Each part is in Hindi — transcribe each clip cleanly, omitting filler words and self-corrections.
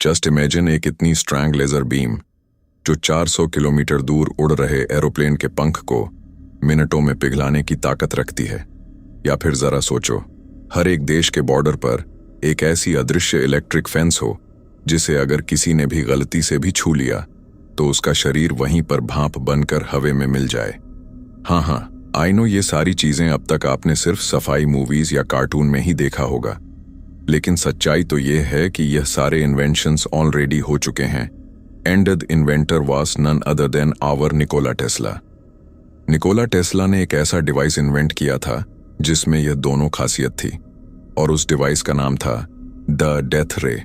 जस्ट इमेजिन एक इतनी स्ट्रैंग लेजर बीम जो 400 किलोमीटर दूर उड़ रहे एरोप्लेन के पंख को मिनटों में पिघलाने की ताकत रखती है। या फिर जरा सोचो, हर एक देश के बॉर्डर पर एक ऐसी अदृश्य इलेक्ट्रिक फेंस हो जिसे अगर किसी ने भी गलती से भी छू लिया तो उसका शरीर वहीं पर भाप बनकर हवा में मिल जाए। हाँ, आई नो ये सारी चीजें अब तक आपने सिर्फ सफाई मूवीज या कार्टून में ही देखा होगा, लेकिन सच्चाई तो ये है कि यह सारे इन्वेंशंस ऑलरेडी हो चुके हैं। And the inventor was none other than our Nikola Tesla. Nikola Tesla ने एक ऐसा डिवाइस इन्वेंट किया था जिसमें यह दोनों खासियत थी, और उस डिवाइस का नाम था द डेथ रे।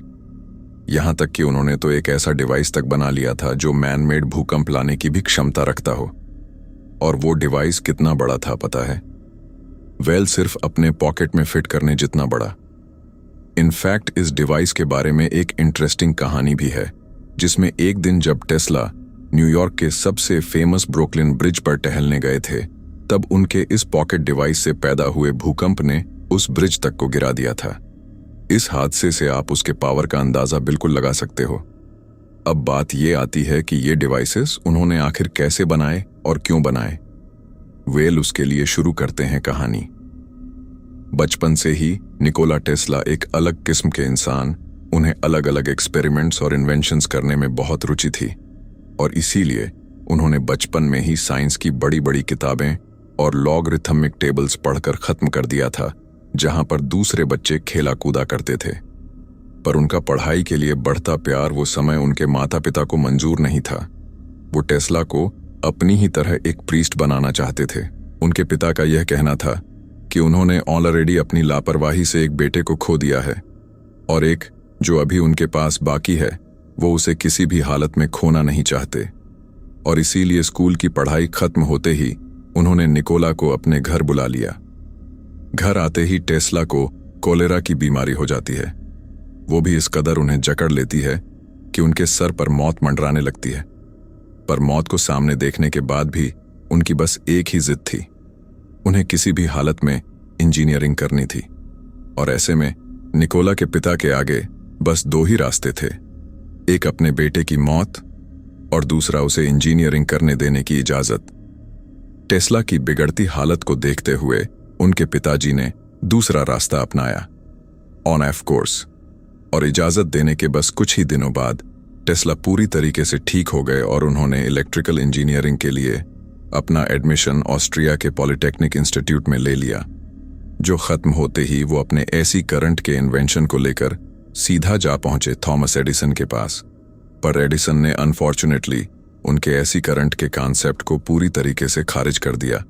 यहां तक कि उन्होंने तो एक ऐसा डिवाइस तक बना लिया था जो मैन मेड भूकंप लाने की भी क्षमता रखता हो। और वो डिवाइस कितना बड़ा था पता है? वेल, सिर्फ अपने पॉकेट में फिट करने जितना बड़ा। इनफैक्ट इस डिवाइस के बारे में एक इंटरेस्टिंग कहानी भी है, जिसमें एक दिन जब टेस्ला न्यूयॉर्क के सबसे फेमस ब्रुकलिन ब्रिज पर टहलने गए थे, तब उनके इस पॉकेट डिवाइस से पैदा हुए भूकंप ने उस ब्रिज तक को गिरा दिया था। इस हादसे से आप उसके पावर का अंदाजा बिल्कुल लगा सकते हो। अब बात ये आती है कि ये डिवाइसेस उन्होंने आखिर कैसे बनाए और क्यों बनाए। वेल, उसके लिए शुरू करते हैं कहानी। बचपन से ही निकोला टेस्ला एक अलग किस्म के इंसान, उन्हें अलग अलग एक्सपेरिमेंट्स और इन्वेंशंस करने में बहुत रुचि थी, और इसीलिए उन्होंने बचपन में ही साइंस की बड़ी बड़ी किताबें और लॉगरिथमिक टेबल्स पढ़कर खत्म कर दिया था, जहां पर दूसरे बच्चे खेला कूदा करते थे। पर उनका पढ़ाई के लिए बढ़ता प्यार वो समय उनके माता पिता को मंजूर नहीं था। वो टेस्ला को अपनी ही तरह एक प्रीस्ट बनाना चाहते थे। उनके पिता का यह कहना था कि उन्होंने ऑलरेडी अपनी लापरवाही से एक बेटे को खो दिया है, और एक जो अभी उनके पास बाकी है वो उसे किसी भी हालत में खोना नहीं चाहते। और इसीलिए स्कूल की पढ़ाई खत्म होते ही उन्होंने निकोला को अपने घर बुला लिया। घर आते ही टेस्ला को कोलेरा की बीमारी हो जाती है। वो भी इस कदर उन्हें जकड़ लेती है कि उनके सर पर मौत मंडराने लगती है। पर मौत को सामने देखने के बाद भी उनकी बस एक ही जिद थी, उन्हें किसी भी हालत में इंजीनियरिंग करनी थी। और ऐसे में निकोला के पिता के आगे बस दो ही रास्ते थे, एक अपने बेटे की मौत और दूसरा उसे इंजीनियरिंग करने देने की इजाजत। टेस्ला की बिगड़ती हालत को देखते हुए उनके पिताजी ने दूसरा रास्ता अपनाया, ऑन ऑफ कोर्स। और इजाजत देने के बस कुछ ही दिनों बाद टेस्ला पूरी तरीके से ठीक हो गए और उन्होंने इलेक्ट्रिकल इंजीनियरिंग के लिए अपना एडमिशन ऑस्ट्रिया के पॉलिटेक्निक इंस्टीट्यूट में ले लिया, जो खत्म होते ही वो अपने एसी करंट के इन्वेंशन को लेकर सीधा जा पहुंचे थॉमस एडिसन के पास। पर एडिसन ने अनफॉर्चुनेटली उनके एसी करंट के कॉन्सेप्ट को पूरी तरीके से खारिज कर दिया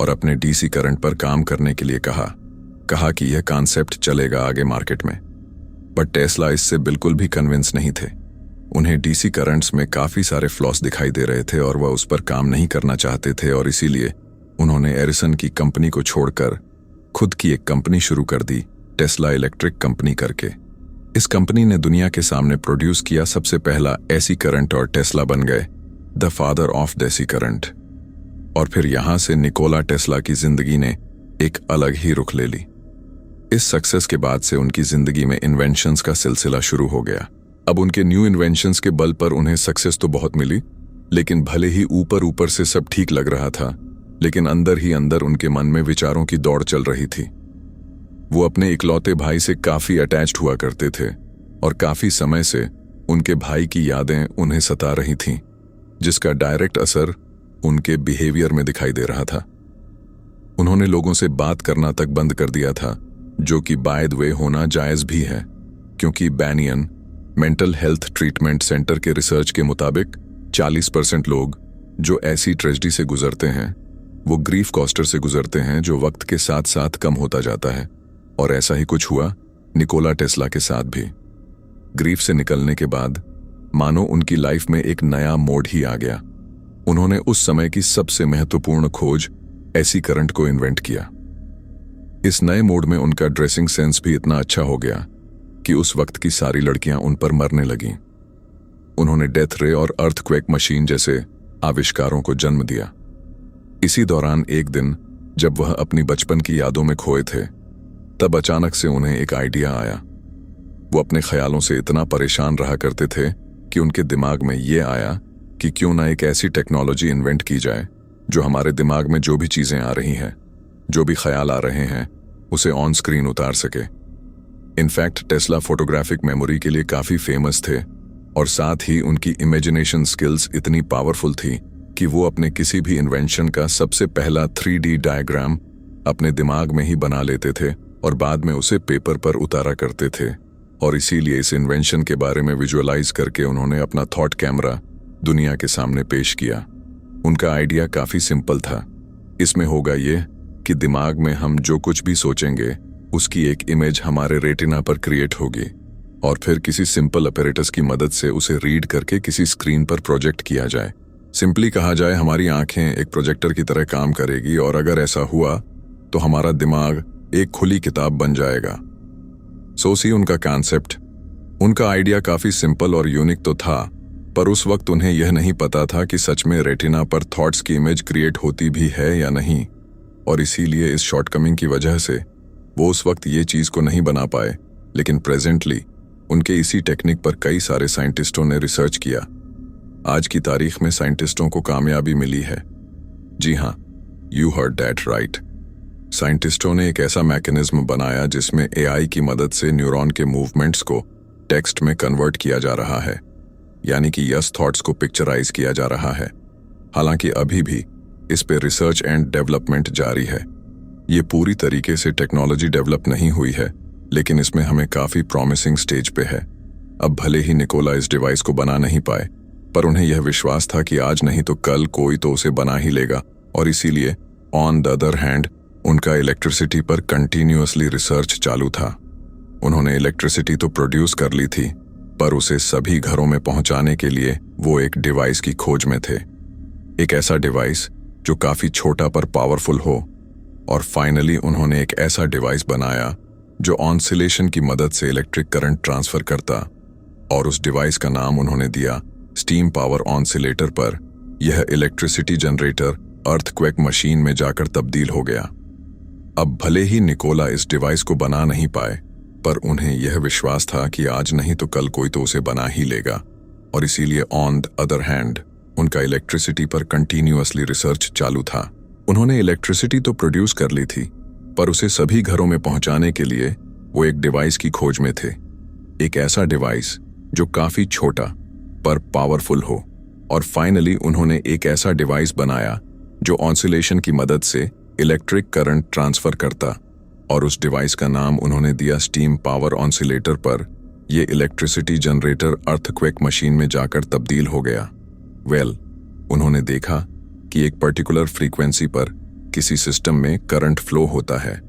और अपने डीसी करंट पर काम करने के लिए कहा कि यह कॉन्सेप्ट चलेगा आगे मार्केट में। पर टेस्ला इससे बिल्कुल भी कन्विंस नहीं थे। उन्हें डीसी करंट्स में काफी सारे फ्लॉस दिखाई दे रहे थे और वह उस पर काम नहीं करना चाहते थे, और इसीलिए उन्होंने एडिसन की कंपनी को छोड़कर खुद की एक कंपनी शुरू कर दी, टेस्ला इलेक्ट्रिक कंपनी करके। इस कंपनी ने दुनिया के सामने प्रोड्यूस किया सबसे पहला एसी करंट और टेस्ला बन गए द फादर ऑफ देसी करंट। और फिर यहां से निकोला टेस्ला की जिंदगी ने एक अलग ही रुख ले ली। इस सक्सेस के बाद से उनकी जिंदगी में इन्वेंशंस का सिलसिला शुरू हो गया। अब उनके न्यू इन्वेंशंस के बल पर उन्हें सक्सेस तो बहुत मिली, लेकिन भले ही ऊपर ऊपर से सब ठीक लग रहा था, लेकिन अंदर ही अंदर उनके मन में विचारों की दौड़ चल रही थी। वो अपने इकलौते भाई से काफी अटैच्ड हुआ करते थे, और काफी समय से उनके भाई की यादें उन्हें सता रही थीं, जिसका डायरेक्ट असर उनके बिहेवियर में दिखाई दे रहा था। उन्होंने लोगों से बात करना तक बंद कर दिया था, जो कि बाय द वे होना जायज भी है, क्योंकि banyan mental health treatment centre के रिसर्च के मुताबिक 40% लोग जो ऐसी ट्रेजेडी से गुजरते हैं वो ग्रीफ कॉस्टर से गुजरते हैं, जो वक्त के साथ साथ कम होता जाता है। और ऐसा ही कुछ हुआ निकोला टेस्ला के साथ भी। ग्रीफ से निकलने के बाद मानो उनकी लाइफ में एक नया मोड़ ही आ गया। उन्होंने उस समय की सबसे महत्वपूर्ण खोज एसी करंट को इन्वेंट किया। इस नए मोड में उनका ड्रेसिंग सेंस भी इतना अच्छा हो गया कि उस वक्त की सारी लड़कियां उन पर मरने लगीं। उन्होंने डेथ रे और अर्थक्वेक मशीन जैसे आविष्कारों को जन्म दिया। इसी दौरान एक दिन जब वह अपनी बचपन की यादों में खोए थे, तब अचानक से उन्हें एक आइडिया आया। वो अपने ख्यालों से इतना परेशान रहा करते थे कि उनके दिमाग में ये आया कि क्यों ना एक ऐसी टेक्नोलॉजी इन्वेंट की जाए जो हमारे दिमाग में जो भी चीजें आ रही हैं, जो भी ख्याल आ रहे हैं, उसे ऑन स्क्रीन उतार सके। इनफैक्ट टेस्ला फोटोग्राफिक मेमोरी के लिए काफी फेमस थे और साथ ही उनकी इमेजिनेशन स्किल्स इतनी पावरफुल थी कि वो अपने किसी भी इन्वेंशन का सबसे पहला 3D डायग्राम अपने दिमाग में ही बना लेते थे और बाद में उसे पेपर पर उतारा करते थे। और इसीलिए इस इन्वेंशन के बारे में विजुअलाइज करके उन्होंने अपना थॉट कैमरा दुनिया के सामने पेश किया। उनका आइडिया काफी सिंपल था। इसमें होगा ये कि दिमाग में हम जो कुछ भी सोचेंगे उसकी एक इमेज हमारे रेटिना पर क्रिएट होगी और फिर किसी सिंपल अपैरेटस की मदद से उसे रीड करके किसी स्क्रीन पर प्रोजेक्ट किया जाए। सिंपली कहा जाए, हमारी आंखें एक प्रोजेक्टर की तरह काम करेगी और अगर ऐसा हुआ तो हमारा दिमाग एक खुली किताब बन जाएगा। सी उनका कॉन्सेप्ट, उनका आइडिया काफी सिंपल और यूनिक तो था, पर उस वक्त उन्हें यह नहीं पता था कि सच में रेटिना पर थॉट्स की इमेज क्रिएट होती भी है या नहीं। और इसीलिए इस शॉर्टकमिंग की वजह से वो उस वक्त ये चीज को नहीं बना पाए। लेकिन प्रेजेंटली उनके इसी टेक्निक पर कई सारे साइंटिस्टों ने रिसर्च किया। आज की तारीख में साइंटिस्टों को कामयाबी मिली है। जी हाँ, यू हर्ड दैट राइट। साइंटिस्टों ने एक ऐसा मैकेनिज्म बनाया जिसमें एआई की मदद से न्यूरॉन के मूवमेंट्स को टेक्स्ट में कन्वर्ट किया जा रहा है, यानी कि यस थॉट्स को पिक्चराइज किया जा रहा है। हालांकि अभी भी इस पे रिसर्च एंड डेवलपमेंट जारी है। ये पूरी तरीके से टेक्नोलॉजी डेवलप नहीं हुई है, लेकिन इसमें हमें काफी प्रॉमिसिंग स्टेज पे है। अब भले ही निकोला इस डिवाइस को बना नहीं पाए, पर उन्हें यह विश्वास था कि आज नहीं तो कल कोई तो उसे बना ही लेगा। और इसीलिए ऑन द अदर हैंड उनका इलेक्ट्रिसिटी पर कंटिन्यूअसली रिसर्च चालू था। उन्होंने इलेक्ट्रिसिटी तो प्रोड्यूस कर ली थी, पर उसे सभी घरों में पहुंचाने के लिए वो एक डिवाइस की खोज में थे। एक ऐसा डिवाइस जो काफी छोटा पर पावरफुल हो। और फाइनली उन्होंने एक ऐसा डिवाइस बनाया जो ऑसिलेशन की मदद से इलेक्ट्रिक करंट ट्रांसफर करता, और उस डिवाइस का नाम उन्होंने दिया स्टीम पावर ऑसिलेटर पर। यह इलेक्ट्रिसिटी जनरेटर अर्थक्वेक मशीन में जाकर तब्दील हो गया। अब भले ही निकोला इस डिवाइस को बना नहीं पाए, पर उन्हें यह विश्वास था कि आज नहीं तो कल कोई तो उसे बना ही लेगा। और इसीलिए ऑन द अदर हैंड उनका इलेक्ट्रिसिटी पर कंटिन्यूअसली रिसर्च चालू था। उन्होंने इलेक्ट्रिसिटी तो प्रोड्यूस कर ली थी, पर उसे सभी घरों में पहुंचाने के लिए वो एक डिवाइस की खोज में थे। एक ऐसा डिवाइस जो काफी छोटा पर पावरफुल हो। और फाइनली उन्होंने एक ऐसा डिवाइस बनाया जो ऑसिलेशन की मदद से इलेक्ट्रिक करंट ट्रांसफर करता, और उस डिवाइस का नाम उन्होंने दिया स्टीम पावर ऑसिलेटर पर। यह इलेक्ट्रिसिटी जनरेटर अर्थक्वेक मशीन में जाकर तब्दील हो गया। उन्होंने देखा कि एक पर्टिकुलर फ्रीक्वेंसी पर किसी सिस्टम में करंट फ्लो होता है,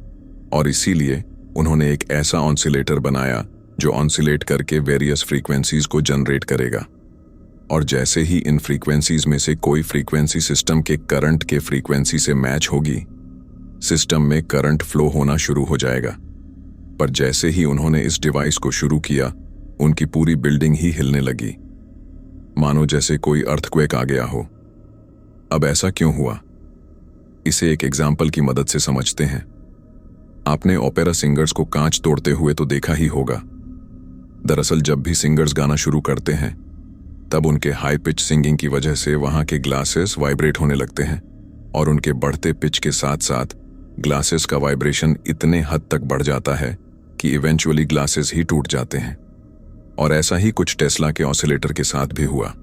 और इसीलिए उन्होंने एक ऐसा ऑसिलेटर बनाया जो ऑसिलेट करके वेरियस फ्रीक्वेंसीज को जनरेट करेगा। और जैसे ही इन फ्रीक्वेंसीज में से कोई फ्रीक्वेंसी सिस्टम के करंट के फ्रीक्वेंसी से मैच होगी, सिस्टम में करंट फ्लो होना शुरू हो जाएगा। पर जैसे ही उन्होंने इस डिवाइस को शुरू किया, उनकी पूरी बिल्डिंग ही हिलने लगी, मानो जैसे कोई अर्थक्वेक आ गया हो। अब ऐसा क्यों हुआ? इसे एक एग्जाम्पल की मदद से समझते हैं। आपने ओपेरा सिंगर्स को कांच तोड़ते हुए तो देखा ही होगा। दरअसल जब भी सिंगर्स गाना शुरू करते हैं, तब उनके हाई पिच सिंगिंग की वजह से वहां के ग्लासेस वाइब्रेट होने लगते हैं, और उनके बढ़ते पिच के साथ साथ ग्लासेस का वाइब्रेशन इतने हद तक बढ़ जाता है कि इवेंचुअली ग्लासेस ही टूट जाते हैं। और ऐसा ही कुछ टेस्ला के ऑसिलेटर के साथ भी हुआ।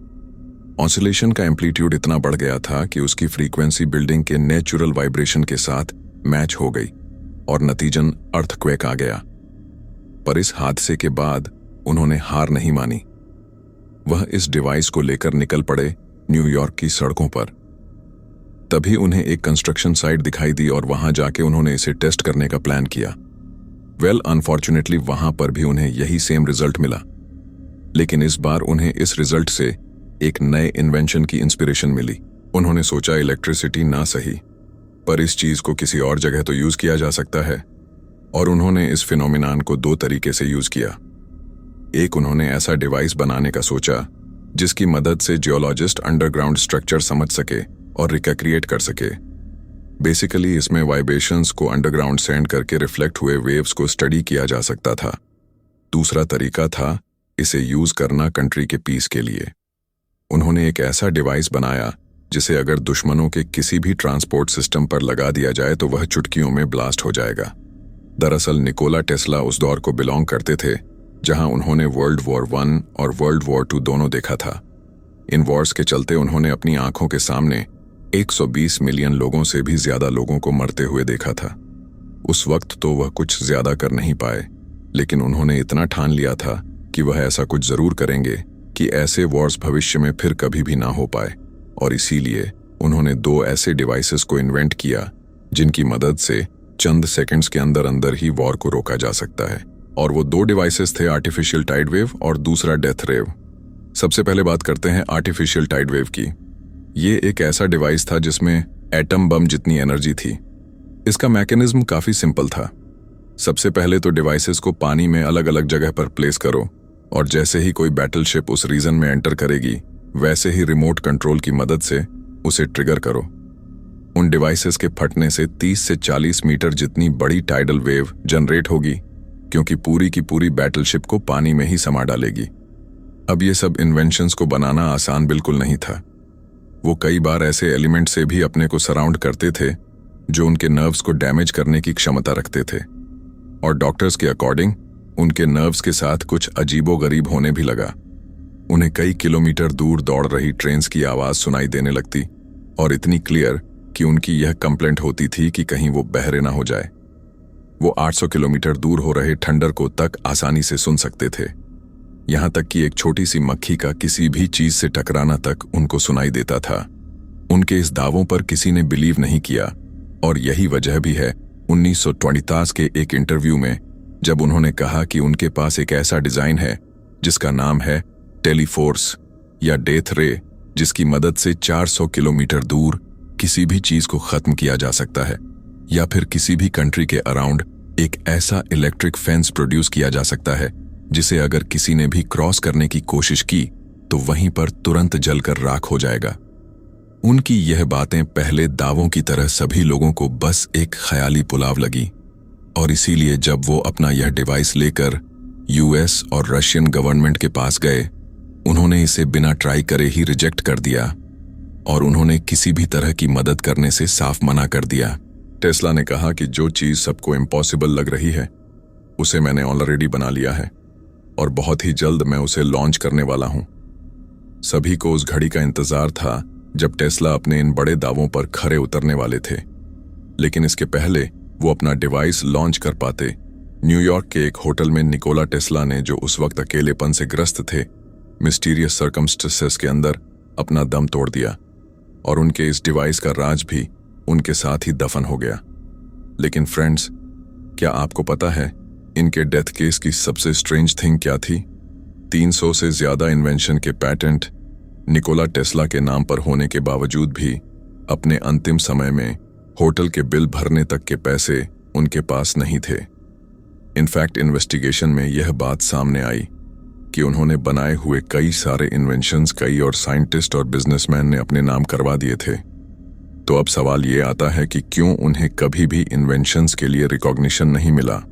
ऑसिलेशन का एम्पलीट्यूड इतना बढ़ गया था कि उसकी फ्रीक्वेंसी बिल्डिंग के नेचुरल वाइब्रेशन के साथ मैच हो गई, और नतीजन अर्थक्वेक आ गया। पर इस हादसे के बाद उन्होंने हार नहीं मानी। वह इस डिवाइस को लेकर निकल पड़े न्यूयॉर्क की सड़कों पर। तभी उन्हें एक कंस्ट्रक्शन साइट दिखाई दी और वहां जाके उन्होंने इसे टेस्ट करने का प्लान किया। अनफॉर्चुनेटली वहां पर भी उन्हें यही सेम रिजल्ट मिला, लेकिन इस बार उन्हें इस रिजल्ट से एक नए इन्वेंशन की इंस्पिरेशन मिली। उन्होंने सोचा इलेक्ट्रिसिटी ना सही, पर इस चीज को किसी और जगह तो यूज किया जा सकता है। और उन्होंने इस फिनोमिनान को दो तरीके से यूज किया। एक, उन्होंने ऐसा डिवाइस बनाने का सोचा जिसकी मदद से जियोलॉजिस्ट अंडरग्राउंड स्ट्रक्चर समझ सके और रिक्रिएट कर सके। बेसिकली इसमें वाइब्रेशंस को अंडरग्राउंड सेंड करके रिफ्लेक्ट हुए वेव्स को स्टडी किया जा सकता था। दूसरा तरीका था इसे यूज करना कंट्री के पीस के लिए। उन्होंने एक ऐसा डिवाइस बनाया जिसे अगर दुश्मनों के किसी भी ट्रांसपोर्ट सिस्टम पर लगा दिया जाए तो वह चुटकियों में ब्लास्ट हो जाएगा। दरअसल निकोला टेस्ला उस दौर को बिलोंग करते थे जहां उन्होंने वर्ल्ड वॉर 1 और वर्ल्ड वॉर 2 दोनों देखा था। इन वॉर्स के चलते उन्होंने अपनी आंखों के सामने 120 मिलियन लोगों से भी ज्यादा लोगों को मरते हुए देखा था। उस वक्त तो वह कुछ ज्यादा कर नहीं पाए, लेकिन उन्होंने इतना ठान लिया था कि वह ऐसा कुछ जरूर करेंगे कि ऐसे वॉर्स भविष्य में फिर कभी भी ना हो पाए। और इसीलिए उन्होंने 2 ऐसे डिवाइसेस को इन्वेंट किया जिनकी मदद से चंद सेकंड्स के अंदर अंदर ही वॉर को रोका जा सकता है। और वो 2 डिवाइसेस थे आर्टिफिशियल टाइड वेव और दूसरा डेथ रेव। सबसे पहले बात करते हैं आर्टिफिशियल टाइड वेव की। ये एक ऐसा डिवाइस था जिसमें एटम बम जितनी एनर्जी थी। इसका मैकेनिज्म काफी सिंपल था। सबसे पहले तो डिवाइसेस को पानी में अलग अलग जगह पर प्लेस करो और जैसे ही कोई बैटलशिप उस रीजन में एंटर करेगी वैसे ही रिमोट कंट्रोल की मदद से उसे ट्रिगर करो। उन डिवाइसेस के फटने से 30 से 40 मीटर जितनी बड़ी टाइडल वेव जनरेट होगी, क्योंकि पूरी की पूरी बैटलशिप को पानी में ही समा डालेगी। अब ये सब इन्वेंशंस को बनाना आसान बिल्कुल नहीं था। वो कई बार ऐसे एलिमेंट से भी अपने को सराउंड करते थे जो उनके नर्व्स को डैमेज करने की क्षमता रखते थे। और डॉक्टर्स के अकॉर्डिंग उनके नर्व्स के साथ कुछ अजीबोगरीब होने भी लगा। उन्हें कई किलोमीटर दूर दौड़ रही ट्रेन्स की आवाज सुनाई देने लगती और इतनी क्लियर कि उनकी यह कंप्लेंट होती थी कि कहीं वो बहरे ना हो जाए। वो 800 किलोमीटर दूर हो रहे थंडर को तक आसानी से सुन सकते थे। यहां तक कि एक छोटी सी मक्खी का किसी भी चीज से टकराना तक उनको सुनाई देता था। उनके इस दावों पर किसी ने बिलीव नहीं किया और यही वजह भी है 1920 के एक इंटरव्यू में जब उन्होंने कहा कि उनके पास एक ऐसा डिजाइन है जिसका नाम है टेलीफोर्स या डेथ रे, जिसकी मदद से 400 किलोमीटर दूर किसी भी चीज को खत्म किया जा सकता है, या फिर किसी भी कंट्री के अराउंड एक ऐसा इलेक्ट्रिक फेंस प्रोड्यूस किया जा सकता है जिसे अगर किसी ने भी क्रॉस करने की कोशिश की तो वहीं पर तुरंत जलकर राख हो जाएगा। उनकी यह बातें पहले दावों की तरह सभी लोगों को बस एक ख्याली पुलाव लगी और इसीलिए जब वो अपना यह डिवाइस लेकर यूएस और रशियन गवर्नमेंट के पास गए, उन्होंने इसे बिना ट्राई करे ही रिजेक्ट कर दिया और उन्होंने किसी भी तरह की मदद करने से साफ मना कर दिया। टेस्ला ने कहा कि जो चीज सबको इम्पॉसिबल लग रही है उसे मैंने ऑलरेडी बना लिया है और बहुत ही जल्द मैं उसे लॉन्च करने वाला हूं। सभी को उस घड़ी का इंतजार था जब टेस्ला अपने इन बड़े दावों पर खरे उतरने वाले थे, लेकिन इसके पहले वो अपना डिवाइस लॉन्च कर पाते, न्यूयॉर्क के एक होटल में निकोला टेस्ला ने, जो उस वक्त अकेलेपन से ग्रस्त थे, मिस्टीरियस सर्कमस्टेंसेस के अंदर अपना दम तोड़ दिया और उनके इस डिवाइस का राज भी उनके साथ ही दफन हो गया। लेकिन फ्रेंड्स, क्या आपको पता है इनके डेथ केस की सबसे स्ट्रेंज थिंग क्या थी? 300 से ज्यादा इन्वेंशन के पैटेंट निकोला टेस्ला के नाम पर होने के बावजूद भी अपने अंतिम समय में होटल के बिल भरने तक के पैसे उनके पास नहीं थे। इनफैक्ट इन्वेस्टिगेशन में यह बात सामने आई कि उन्होंने बनाए हुए कई सारे इन्वेंशंस कई और साइंटिस्ट और बिजनेसमैन ने अपने नाम करवा दिए थे। तो अब सवाल ये आता है कि क्यों उन्हें कभी भी इन्वेंशंस के लिए रिकॉग्निशन नहीं मिला?